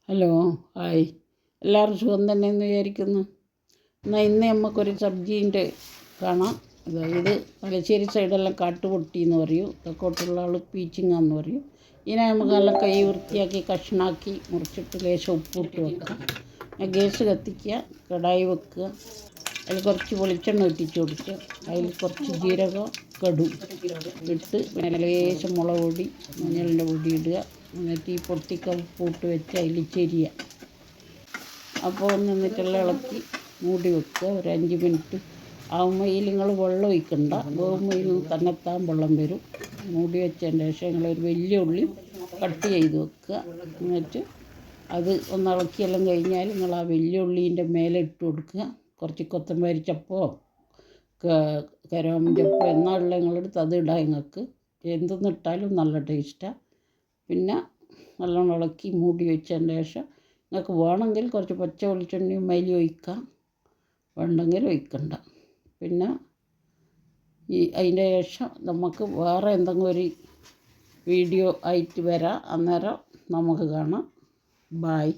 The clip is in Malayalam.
ഹലോ ഹായ്, എല്ലാവരും സുഖം തന്നെ എന്ന് വിചാരിക്കുന്നു. ഇന്ന് നമുക്കൊരു സബ്ജീൻ്റെ കാണാം. അതായത് തലശ്ശേരി സൈഡെല്ലാം കാട്ടുപൊട്ടി എന്ന് പറയും, തെക്കോട്ടുള്ള ആൾ പീച്ചിങ്ങ എന്ന് പറയും. ഇതിനെ നമുക്ക് നല്ല കൈ വൃത്തിയാക്കി കഷ്ണാക്കി മുറിച്ചിട്ട് ലേശം ഉപ്പിട്ട് വെക്കാം. ഗ്യാസ് കത്തിക്കുക, കടായി വെക്കുക, അതിൽ കുറച്ച് വെളിച്ചെണ്ണ ഒറ്റിച്ച് കൊടുക്കുക, അതിൽ കുറച്ച് ജീരകം കടും ഇട്ട് ലേശം മുളക് പൊടി മഞ്ഞളിൻ്റെ പൊടി ഇടുക. എന്നിട്ട് ഈ പൊട്ടിക്ക ഉപ്പിട്ട് വെച്ച് അതിൽ ചെരിയുക. അപ്പോൾ എന്നിട്ടെല്ലാം ഇളക്കി മൂടി വെക്കുക. ഒരു 5 മിനിറ്റ് ആകുമ്പോൾ ഇതിൽ നിങ്ങൾ വെള്ളം ഒഴിക്കണ്ട, വേകുമ്പോൾ തന്നെത്താൻ വെള്ളം വരും. മൂടി വെച്ചതിന് ശേഷം നിങ്ങളൊരു വലിയ ഉള്ളി കട്ട് ചെയ്ത് വെക്കുക. എന്നിട്ട് അത് ഒന്ന് ഇളക്കിയെല്ലാം കഴിഞ്ഞാൽ നിങ്ങൾ ആ വലിയ ഉള്ളീൻ്റെ മേലെ ഇട്ട് കൊടുക്കുക. കുറച്ച് കൊത്തമ്പരി ചപ്പോ കരോം ചപ്പോ എന്നുള്ള നിങ്ങളെടുത്ത് അത് ഇടാം. നിങ്ങൾക്ക് എന്തെന്നിട്ടാലും നല്ല ടേസ്റ്റാണ്. പിന്നെ നല്ലോണം ഇളക്കി മൂടി വെച്ചതിന് ശേഷം നിങ്ങൾക്ക് വേണമെങ്കിൽ കുറച്ച് പച്ച വെളിച്ചെണ്ണയും അതിൽ ഒഴിക്കാം, വേണ്ടെങ്കിൽ ഒഴിക്കണ്ട. പിന്നെ അതിൻ്റെ ശേഷം നമുക്ക് വേറെ എന്തെങ്കിലും ഒരു വീഡിയോ ആയിട്ട് വരാം. അന്നേരം നമുക്ക് കാണാം. ബായ്.